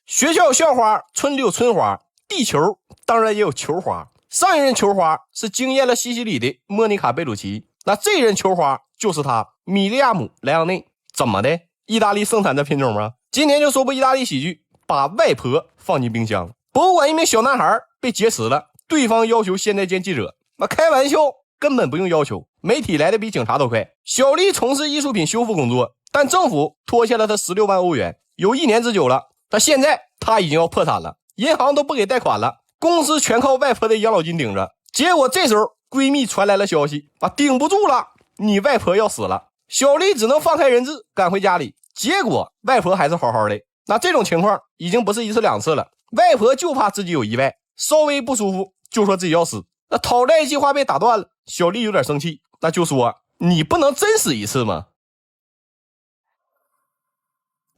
学校有校花，村里有村花，地球当然也有球花。上一任球花是惊艳了西西里的莫妮卡·贝鲁奇，那这一任球花就是她米利亚姆·莱昂内。怎么的？意大利盛产这品种吗？今天就说部意大利喜剧，把外婆放进冰箱。博物馆一名小男孩被劫持了，对方要求现在见记者。开玩笑，根本不用要求，媒体来的比警察都快。小丽从事艺术品修复工作，但政府拖欠了他16万欧元，有1年之久了。但现在他已经要破产了，银行都不给贷款了，公司全靠外婆的养老金顶着。结果这时候闺蜜传来了消息，顶不住了，你外婆要死了。小丽只能放开人质赶回家里，结果外婆还是好好的。那这种情况已经不是1次2次了，外婆就怕自己有意外，稍微不舒服就说自己要死。那讨债计划被打断了，小丽有点生气，那就说你不能真死一次吗？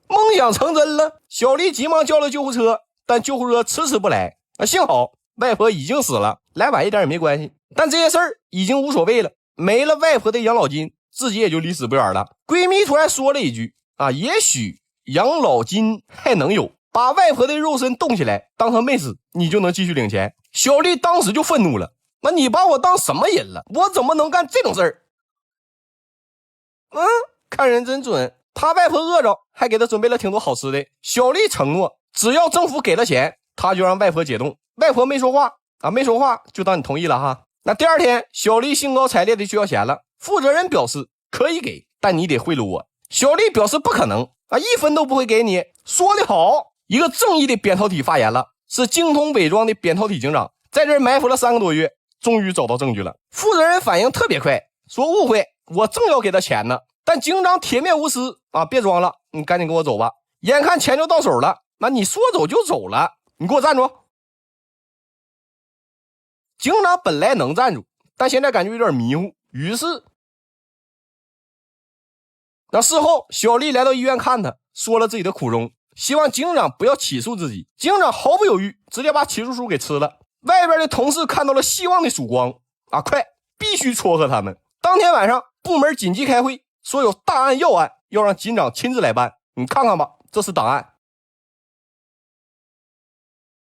梦想成真了，小丽急忙叫了救护车，但救护车迟迟不来。幸好外婆已经死了，来晚一点也没关系。但这些事儿已经无所谓了，没了外婆的养老金，自己也就离死不远了。闺蜜突然说了一句也许养老金还能有，把外婆的肉身冻起来，当她没死，你就能继续领钱。小丽当时就愤怒了，那你把我当什么人了？我怎么能干这种事儿？看人真准，他外婆饿着，还给他准备了挺多好吃的。小丽承诺，只要政府给了钱，他就让外婆解冻。外婆没说话没说话就当你同意了哈。那第二天，小丽兴高采烈的去要钱了，负责人表示可以给，但你得贿赂我。小丽表示不可能1分都不会给你。说得好，一个正义的扁桃体发言了，是精通伪装的扁桃体警长，在这儿埋伏了3个多月，终于找到证据了。负责人反应特别快，说误会，我正要给他钱呢。但警长铁面无私别装了，你赶紧跟我走吧。眼看钱就到手了，那你说走就走了，你给我站住。警长本来能站住，但现在感觉有点迷糊，于是那事后小丽来到医院看他，说了自己的苦衷，希望警长不要起诉自己。警长毫不犹豫，直接把起诉书给吃了。外边的同事看到了希望的曙光快，必须撮合他们。当天晚上部门紧急开会，说有大案要案，要让警长亲自来办。你看看吧，这是档案。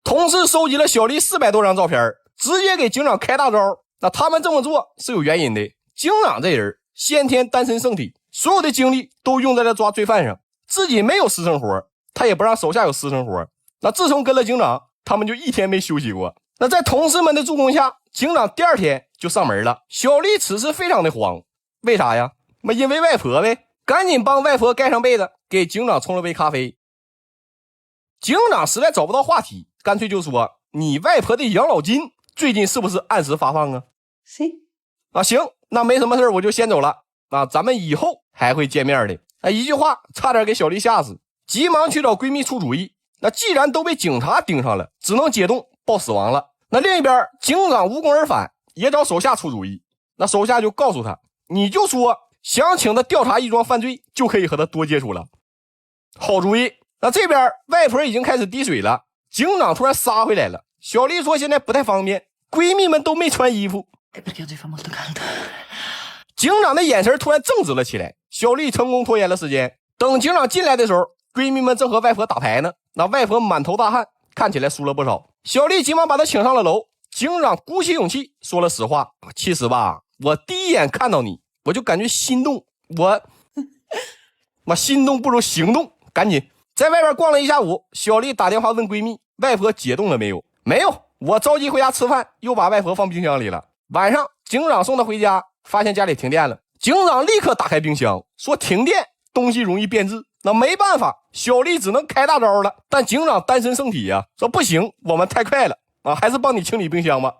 同事收集了小丽400多张照片，直接给警长开大招。那他们这么做是有原因的，警长这人先天单身圣体，所有的精力都用在了抓罪犯上，自己没有私生活，他也不让手下有私生活。那自从跟了警长，他们就1天没休息过。那在同事们的助攻下，警长第2天就上门了。小丽此时非常的慌，为啥呀？因为外婆呗，赶紧帮外婆盖上被子，给警长冲了杯咖啡。警长实在找不到话题，干脆就说，你外婆的养老金最近是不是按时发放啊？行，那没什么事，我就先走了咱们以后还会见面的。一句话差点给小丽吓死，急忙去找闺蜜出主意。那既然都被警察盯上了，只能解冻报死亡了。那另一边，警长无功而返，也找手下出主意。那手下就告诉他，你就说想请他调查一桩犯罪，就可以和他多接触了。好主意。那这边外婆已经开始滴水了，警长突然杀回来了。小丽说现在不太方便，闺蜜们都没穿衣服。警长的眼神突然正直了起来，小丽成功拖延了时间。等警长进来的时候，闺蜜们正和外婆打牌呢。那外婆满头大汗，看起来输了不少。小丽急忙把她请上了楼。警长鼓起勇气说了实话，其实吧，我第一眼看到你，我就感觉心动，我心动不如行动，赶紧在外边逛了一下午。小丽打电话问闺蜜，外婆解冻了没有？没有，我着急回家吃饭，又把外婆放冰箱里了。晚上警长送她回家，发现家里停电了。警长立刻打开冰箱，说停电东西容易变质。那没办法，小丽只能开大招了。但警长单身圣体呀，说不行，我们太快了还是帮你清理冰箱吧。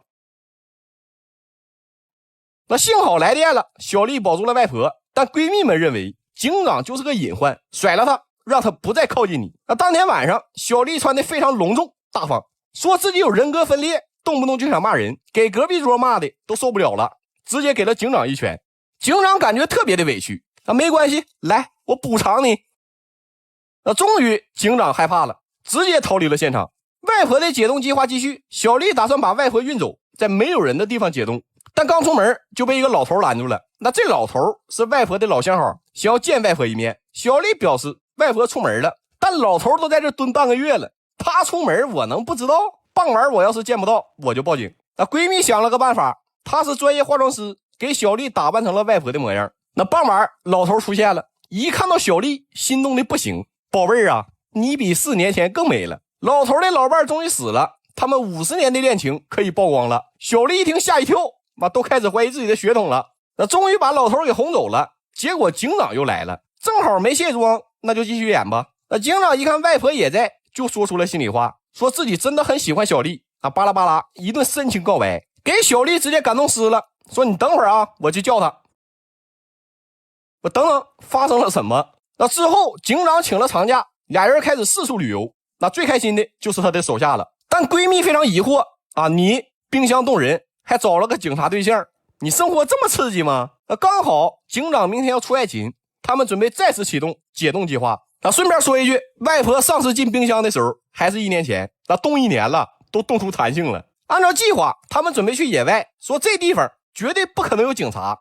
那幸好来电了，小丽保住了外婆。但闺蜜们认为警长就是个隐患，甩了他，让他不再靠近你。那当天晚上，小丽穿得非常隆重大方，说自己有人格分裂，动不动就想骂人，给隔壁桌骂的都受不了了，直接给了警长一拳。警长感觉特别的委屈没关系，来，我补偿你。终于警长害怕了，直接逃离了现场。外婆的解冻计划继续，小丽打算把外婆运走，在没有人的地方解冻。但刚出门就被一个老头拦住了。那这老头是外婆的老相好，想要见外婆一面。小丽表示外婆出门了，但老头都在这蹲半个月了，她出门我能不知道？傍晚我要是见不到，我就报警。那闺蜜想了个办法，她是专业化妆师，给小丽打扮成了外婆的模样。那傍晚老头出现了，一看到小丽，心动的不行。宝贝儿啊，你比4年前更美了。老头的老伴终于死了，他们50年的恋情可以曝光了。小丽一听吓一跳，都开始怀疑自己的血统了。那终于把老头给哄走了。结果警长又来了，正好没卸妆，那就继续演吧。那警长一看外婆也在，就说出了心里话，说自己真的很喜欢小丽。巴拉巴拉一顿深情告白，给小丽直接感动湿了，说你等会儿啊，我去叫她。我等等，发生了什么？那之后警长请了长假，俩人开始四处旅游。那最开心的就是他的手下了。但闺蜜非常疑惑啊，你冰箱动人，还找了个警察对象，你生活这么刺激吗？刚好警长明天要出外勤，他们准备再次启动解冻计划。顺便说一句，外婆上次进冰箱的时候还是1年前，冻1年了，都冻出弹性了。按照计划，他们准备去野外，说这地方绝对不可能有警察。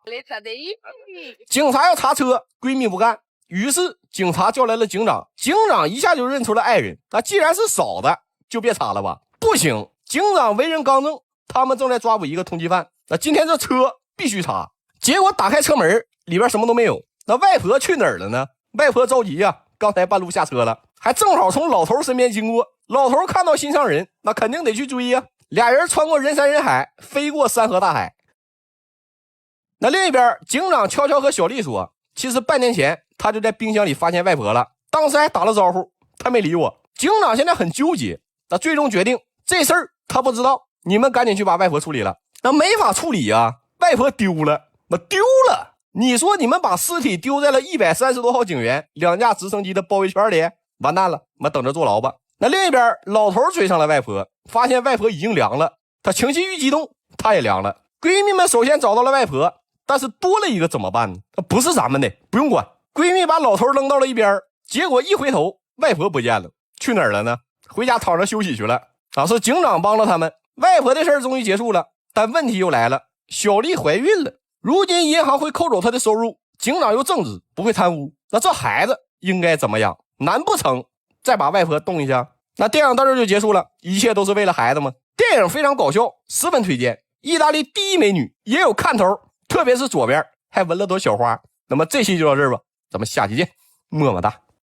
警察要查车，闺蜜不干，于是警察叫来了警长。警长一下就认出了爱人，既然是嫂子，就别查了吧。不行，警长为人刚正，他们正在抓捕一个通缉犯。今天这车必须查。结果打开车门，里边什么都没有。外婆去哪儿了呢？外婆着急呀，刚才半路下车了，还正好从老头身边经过。老头看到心上人，那肯定得去追呀。俩人穿过人山人海，飞过山河大海。另一边，警长悄悄和小丽说，其实半年前他就在冰箱里发现外婆了，当时还打了招呼，他没理我。警长现在很纠结，最终决定这事儿他不知道，你们赶紧去把外婆处理了。没法处理啊，外婆丢了。你说你们把尸体丢在了130多号警员2架直升机的包围圈里，完蛋了，等着坐牢吧。另一边，老头追上了外婆，发现外婆已经凉了，他情绪一激动，他也凉了。闺蜜们首先找到了外婆，但是多了一个怎么办呢？不是咱们的，不用管。闺蜜把老头扔到了一边，结果一回头，外婆不见了，去哪儿了呢？回家躺着休息去了。是警长帮了他们，外婆的事儿终于结束了。但问题又来了，小丽怀孕了，如今银行会扣走她的收入，警长又正直，不会贪污，这孩子应该怎么样？难不成再把外婆冻一下？电影到这就结束了，一切都是为了孩子吗？电影非常搞笑，十分推荐。意大利第一美女也有看头，特别是左边还纹了朵小花。这期就到这儿吧，咱们下期见，么么哒。